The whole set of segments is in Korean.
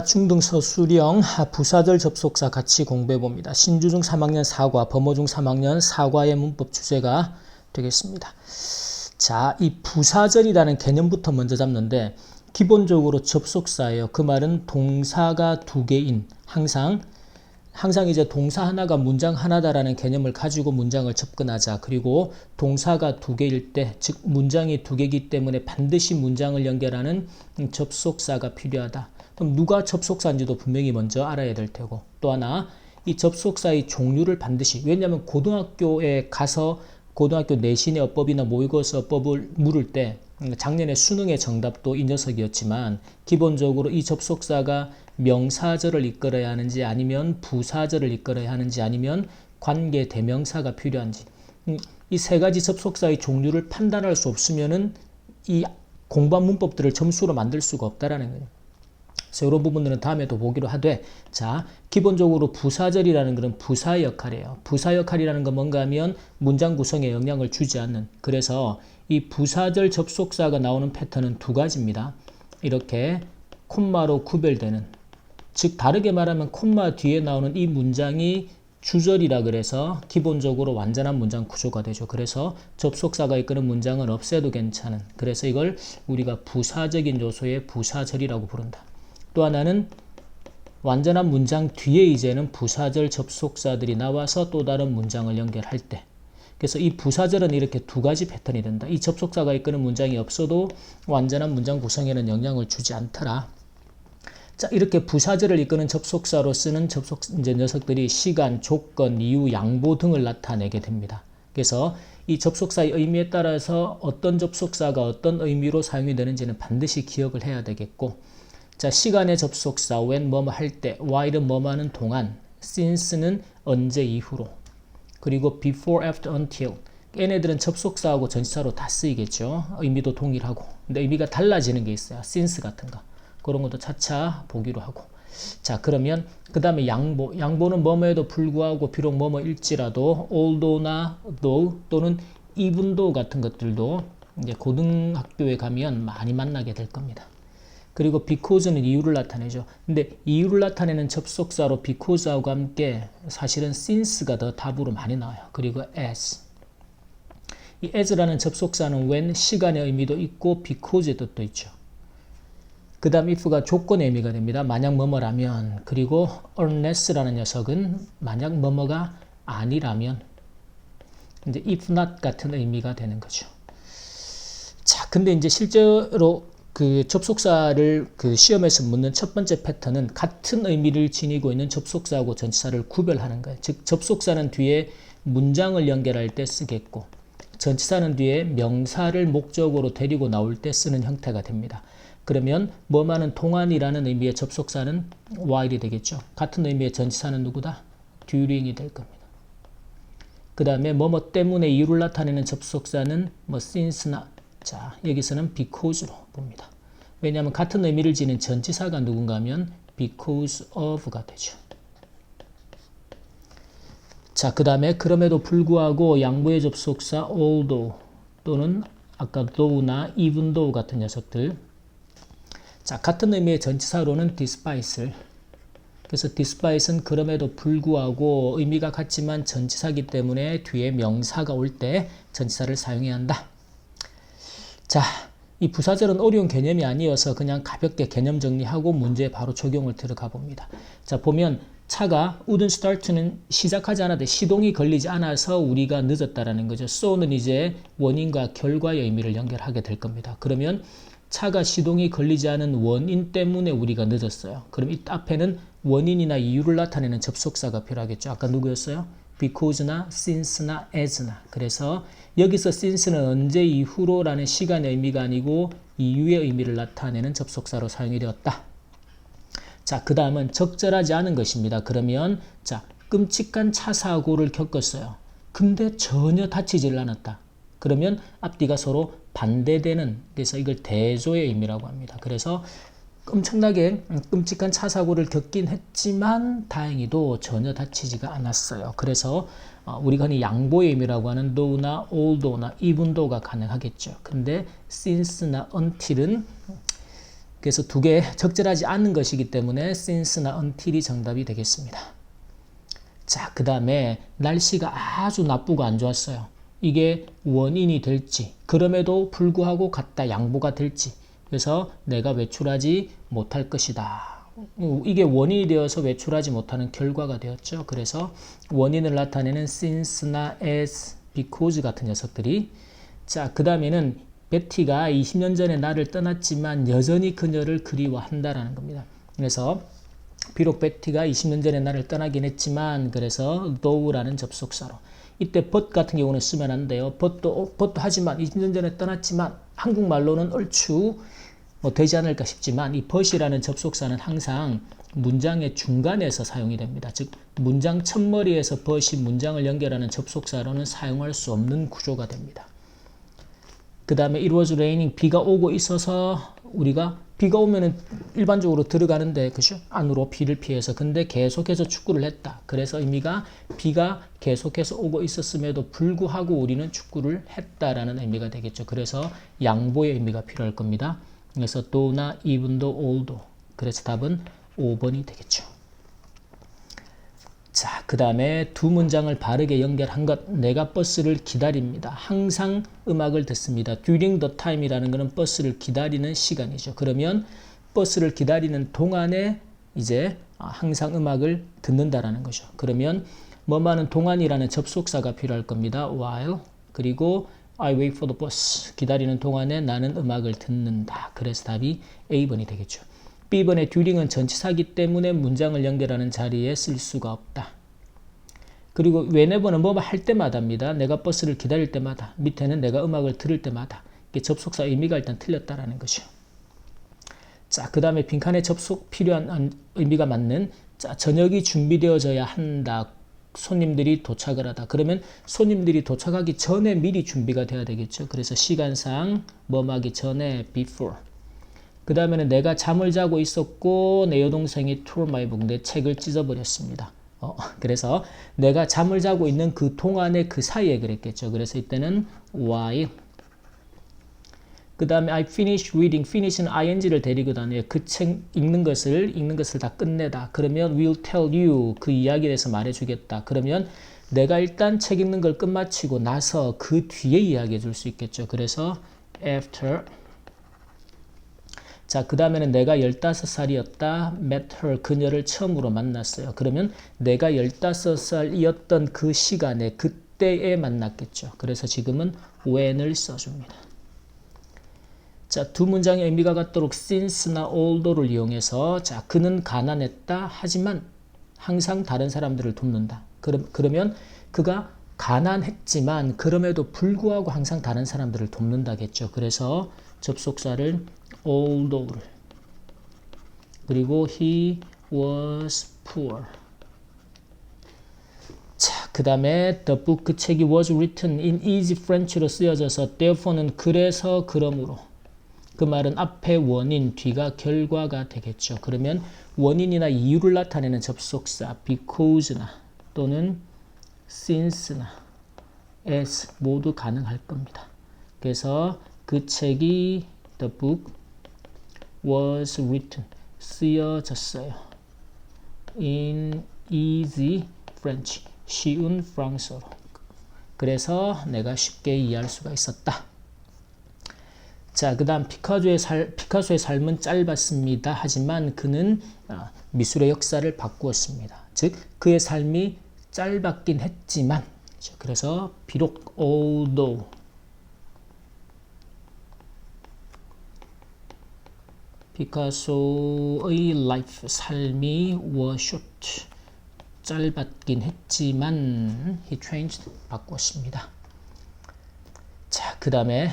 중등서술형 부사절 접속사 같이 공부해봅니다. 신주중 3학년 4과, 범어중 3학년 4과의 문법 주제가 되겠습니다. 자, 이 부사절이라는 개념부터 먼저 잡는데 기본적으로 접속사예요. 그 말은 동사가 두 개인 항상 이제 동사 하나가 문장 하나다라는 개념을 가지고 문장을 접근하자. 그리고 동사가 두 개일 때, 즉 문장이 두 개이기 때문에 반드시 문장을 연결하는 접속사가 필요하다. 그럼 누가 접속사인지도 분명히 먼저 알아야 될 테고, 또 하나 이 접속사의 종류를 반드시, 왜냐하면 고등학교에 가서 고등학교 내신의 어법이나 모의고사 어법을 물을 때 작년에 수능의 정답도 이 녀석이었지만 기본적으로 이 접속사가 명사절을 이끌어야 하는지 아니면 부사절을 이끌어야 하는지 아니면 관계 대명사가 필요한지 이 세 가지 접속사의 종류를 판단할 수 없으면은 이 공부한 문법들을 점수로 만들 수가 없다라는 거예요. 그래서 이런 부분들은 다음에도 보기로 하되, 자, 기본적으로 부사절이라는 것은 부사의 역할이에요. 부사 역할이라는 건 뭔가 하면 문장 구성에 영향을 주지 않는, 그래서 이 부사절 접속사가 나오는 패턴은 두 가지입니다. 이렇게 콤마로 구별되는, 즉 다르게 말하면 콤마 뒤에 나오는 이 문장이 주절이라 그래서 기본적으로 완전한 문장 구조가 되죠. 그래서 접속사가 이끄는 문장은 없애도 괜찮은, 그래서 이걸 우리가 부사적인 요소의 부사절이라고 부른다. 또 하나는 완전한 문장 뒤에 이제는 부사절 접속사들이 나와서 또 다른 문장을 연결할 때, 그래서 이 부사절은 이렇게 두 가지 패턴이 된다. 이 접속사가 이끄는 문장이 없어도 완전한 문장 구성에는 영향을 주지 않더라. 자, 이렇게 부사절을 이끄는 접속사로 쓰는 이제 녀석들이 시간, 조건, 이유, 양보 등을 나타내게 됩니다. 그래서 이 접속사의 의미에 따라서 어떤 접속사가 어떤 의미로 사용이 되는지는 반드시 기억을 해야 되겠고, 자, 시간의 접속사 when 뭐뭐 할 때, while은 뭐뭐 하는 동안, since는 언제 이후로, 그리고 before, after, until 얘네들은 접속사하고 전치사로 다 쓰이겠죠. 의미도 동일하고. 근데 의미가 달라지는 게 있어요. since 같은 거. 그런 것도 차차 보기로 하고. 자, 그러면 그 다음에 양보. 양보는 뭐뭐에도 불구하고 비록 뭐뭐일지라도 although나 though 또는 even though 같은 것들도 이제 고등학교에 가면 많이 만나게 될 겁니다. 그리고 because는 이유를 나타내죠. 근데 이유를 나타내는 접속사로 because하고 함께 사실은 since가 더 답으로 많이 나와요. 그리고 as. 이 as라는 접속사는 when 시간의 의미도 있고 because의 뜻도 있죠. 그 다음 if가 조건의 의미가 됩니다. 만약 뭐뭐라면. 그리고 unless라는 녀석은 만약 뭐뭐가 아니라면, 이제 if not 같은 의미가 되는 거죠. 자, 근데 이제 실제로 그 접속사를 그 시험에서 묻는 첫 번째 패턴은 같은 의미를 지니고 있는 접속사하고 전치사를 구별하는 거예요. 즉 접속사는 뒤에 문장을 연결할 때 쓰겠고 전치사는 뒤에 명사를 목적으로 데리고 나올 때 쓰는 형태가 됩니다. 그러면 뭐뭐하는 동안이라는 의미의 접속사는 while이 되겠죠. 같은 의미의 전치사는 누구다? during이 될 겁니다. 그 다음에 뭐뭐 때문에 이유를 나타내는 접속사는 뭐 since나, 자, 여기서는 because로 봅니다. 왜냐하면 같은 의미를 지닌 전치사가 누군가 하면 because of가 되죠. 자, 그 다음에 그럼에도 불구하고 양보의 접속사 although 또는 아까 though나 even though 같은 녀석들. 자, 같은 의미의 전치사로는 despite를. 그래서 despite는 그럼에도 불구하고 의미가 같지만 전치사기 때문에 뒤에 명사가 올 때 전치사를 사용해야 한다. 자, 이 부사절은 어려운 개념이 아니어서 그냥 가볍게 개념 정리하고 문제에 바로 적용을 들어가 봅니다. 자, 보면 차가 wouldn't start는 시작하지 않아도 시동이 걸리지 않아서 우리가 늦었다라는 거죠. so는 이제 원인과 결과의 의미를 연결하게 될 겁니다. 그러면 차가 시동이 걸리지 않은 원인 때문에 우리가 늦었어요. 그럼 이 앞에는 원인이나 이유를 나타내는 접속사가 필요하겠죠. 아까 누구였어요? because나 since나 as나. 그래서 여기서 since는 언제 이후로라는 시간의 의미가 아니고 이유의 의미를 나타내는 접속사로 사용이 되었다. 자, 그 다음은 적절하지 않은 것입니다. 그러면 자, 끔찍한 차 사고를 겪었어요. 근데 전혀 다치지를 않았다. 그러면 앞뒤가 서로 반대되는, 그래서 이걸 대조의 의미라고 합니다. 그래서 엄청나게 끔찍한 차 사고를 겪긴 했지만 다행히도 전혀 다치지가 않았어요. 그래서 우리가 흔히 양보의 의미라고 하는 though나 although나 even though가 가능하겠죠. 근데 since나 until은 그래서 두 개 적절하지 않은 것이기 때문에 since나 until이 정답이 되겠습니다. 자, 그 다음에 날씨가 아주 나쁘고 안 좋았어요. 이게 원인이 될지, 그럼에도 불구하고 갔다 양보가 될지, 그래서 내가 외출하지 못할 것이다. 이게 원인이 되어서 외출하지 못하는 결과가 되었죠. 그래서 원인을 나타내는 since나 as, because 같은 녀석들이. 자, 그 다음에는 베티가 20년 전에 나를 떠났지만 여전히 그녀를 그리워한다라는 겁니다. 그래서 비록 베티가 20년 전에 나를 떠나긴 했지만, 그래서 though라는 접속사로. 이때 but 같은 경우는 쓰면 안 돼요. but도 하지만 20년 전에 떠났지만, 한국말로는 얼추 되지 않을까 싶지만, 이 but이라는 접속사는 항상 문장의 중간에서 사용이 됩니다. 즉 문장 첫머리에서 but이 문장을 연결하는 접속사로는 사용할 수 없는 구조가 됩니다. 그 다음에 it was raining, 비가 오고 있어서, 우리가 비가 오면은 일반적으로 들어가는데, 그죠? 안으로 비를 피해서. 근데 계속해서 축구를 했다. 그래서 의미가 비가 계속해서 오고 있었음에도 불구하고 우리는 축구를 했다라는 의미가 되겠죠. 그래서 양보의 의미가 필요할 겁니다. 그래서 though나 even도 all도. 그래서 답은 5번이 되겠죠. 자, 그 다음에 두 문장을 바르게 연결한 것. 내가 버스를 기다립니다. 항상 음악을 듣습니다. during the time이라는 것은 버스를 기다리는 시간이죠. 그러면 버스를 기다리는 동안에 이제 항상 음악을 듣는다라는 거죠. 그러면 뭐뭐하는 동안이라는 접속사가 필요할 겁니다. while. 그리고 I wait for the bus. 기다리는 동안에 나는 음악을 듣는다. 그래서 답이 A번이 되겠죠. B번의 during은 전치사기 때문에 문장을 연결하는 자리에 쓸 수가 없다. 그리고 whenever는 뭐뭐 할 때마다입니다. 내가 버스를 기다릴 때마다. 밑에는 내가 음악을 들을 때마다. 이게 접속사 의미가 일단 틀렸다라는 것이요. 자, 그 다음에 빈칸에 접속 필요한 의미가 맞는, 자, 저녁이 준비되어져야 한다. 손님들이 도착을 하다. 그러면 손님들이 도착하기 전에 미리 준비가 돼야 되겠죠. 그래서 시간상 뭐뭐 하기 전에 before. 그 다음에는 내가 잠을 자고 있었고 내 여동생이 tore my book, 내 책을 찢어버렸습니다. 그래서 내가 잠을 자고 있는 그 동안에 그 사이에 그랬겠죠. 그래서 이때는 while. 그 다음에 I finished reading. finish는 ing를 데리고 다녀요. 그 책 읽는 것을 다 끝내다. 그러면 will tell you. 그 이야기에 대해서 말해주겠다. 그러면 내가 일단 책 읽는 걸 끝마치고 나서 그 뒤에 이야기해 줄 수 있겠죠. 그래서 after. 자, 그 다음에는 내가 15살이었다. met her. 그녀를 처음으로 만났어요. 그러면 내가 15살이었던 그 시간에, 그때에 만났겠죠. 그래서 지금은 when을 써줍니다. 자, 두 문장의 의미가 같도록 since나 although를 이용해서, 자, 그는 가난했다. 하지만 항상 다른 사람들을 돕는다. 그러면 그가 가난했지만 그럼에도 불구하고 항상 다른 사람들을 돕는다겠죠. 그래서 접속사를 although를, 그리고 he was poor. 자, 그 다음에 the book, 그 책이 was written in easy French로 쓰여져서 therefore는 그래서, 그러므로. 그 말은 앞에 원인, 뒤가 결과가 되겠죠. 그러면 원인이나 이유를 나타내는 접속사 because나 또는 since나 as 모두 가능할 겁니다. 그래서 그 책이 the book was written, 쓰여졌어요. in easy French, 쉬운 프랑스어로. 그래서 내가 쉽게 이해할 수가 있었다. 자, 그 다음 피카소의 삶은 짧았습니다. 하지만 그는 미술의 역사를 바꾸었습니다. 즉 그의 삶이 짧았긴 했지만, 그래서 비록 although, 피카소의 life, 삶이 was short, 짧았긴 했지만 he changed, 바꾸었습니다. 자, 그 다음에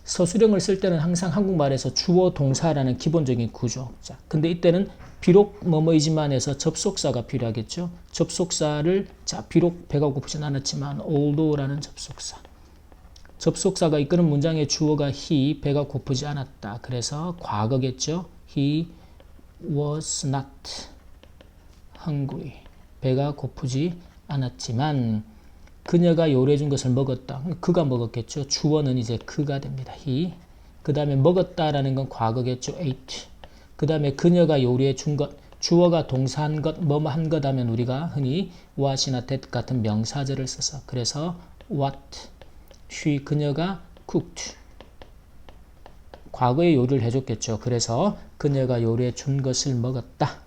서술형을 쓸 때는 항상 한국말에서 주어 동사라는 기본적인 구조. 자, 근데 이때는 비록 뭐뭐이지만에서 접속사가 필요하겠죠. 접속사를, 자, 비록 배가 고프진 않았지만 although라는 접속사. 접속사가 이끄는 문장의 주어가 he, 배가 고프지 않았다. 그래서 과거겠죠. He was not hungry. 배가 고프지 않았지만 그녀가 요리해준 것을 먹었다. 그가 먹었겠죠. 주어는 이제 그가 됩니다. he. 그 다음에 먹었다라는 건 과거겠죠. ate. 그 다음에 그녀가 요리해 준 것. 주어가 동사한 것, 뭐뭐 한 것 하면 우리가 흔히 what이나 that 같은 명사절을 써서 그래서 what, she, 그녀가 cooked. 과거에 요리를 해줬겠죠. 그래서 그녀가 요리해 준 것을 먹었다.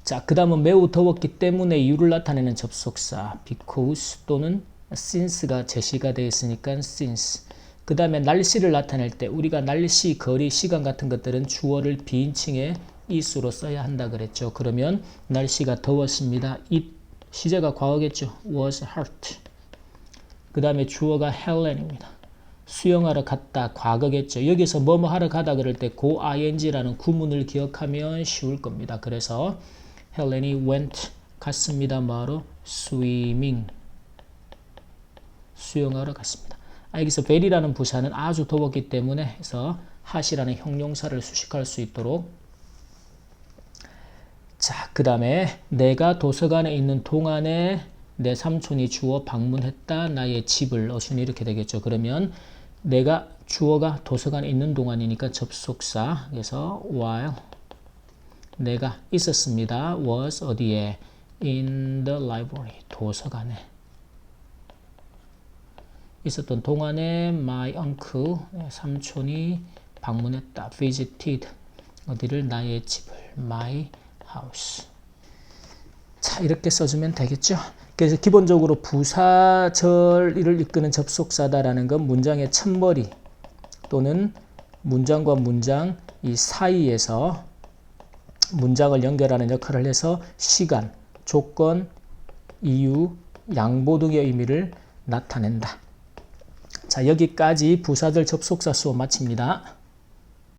자, 그 다음은 매우 더웠기 때문에 이유를 나타내는 접속사 because 또는 since가 제시가 되어 있으니까 since. 그 다음에 날씨를 나타낼 때 우리가 날씨, 거리, 시간 같은 것들은 주어를 비인칭에 it으로 써야 한다 그랬죠. 그러면 날씨가 더웠습니다. it 시제가 과거겠죠. was hot. 그 다음에 주어가 Helen입니다. 수영하러 갔다 과거겠죠. 여기서 뭐뭐 하러 가다 그럴 때 go ing라는 구문을 기억하면 쉬울 겁니다. 그래서 Helen이 went 갔습니다. 뭐하러? swimming 수영하러 갔습니다. 여기서 very라는 부사는 아주 더웠기 때문에 해서 hot이라는 형용사를 수식할 수 있도록. 자, 그 다음에 내가 도서관에 있는 동안에 내 삼촌이 주어 방문했다 나의 집을 어순이 이렇게 되겠죠. 그러면 내가 주어가 도서관에 있는 동안이니까 접속사. 그래서 while 내가 있었습니다. was 어디에? in the library 도서관에 있었던 동안에 my uncle 삼촌이 방문했다. visited 어디를? 나의 집을 my house. 자, 이렇게 써주면 되겠죠. 그래서 기본적으로 부사절을 이끄는 접속사다라는 건 문장의 첫머리 또는 문장과 문장 이 사이에서 문장을 연결하는 역할을 해서 시간, 조건, 이유, 양보 등의 의미를 나타낸다. 자, 여기까지 부사절 접속사 수업 마칩니다.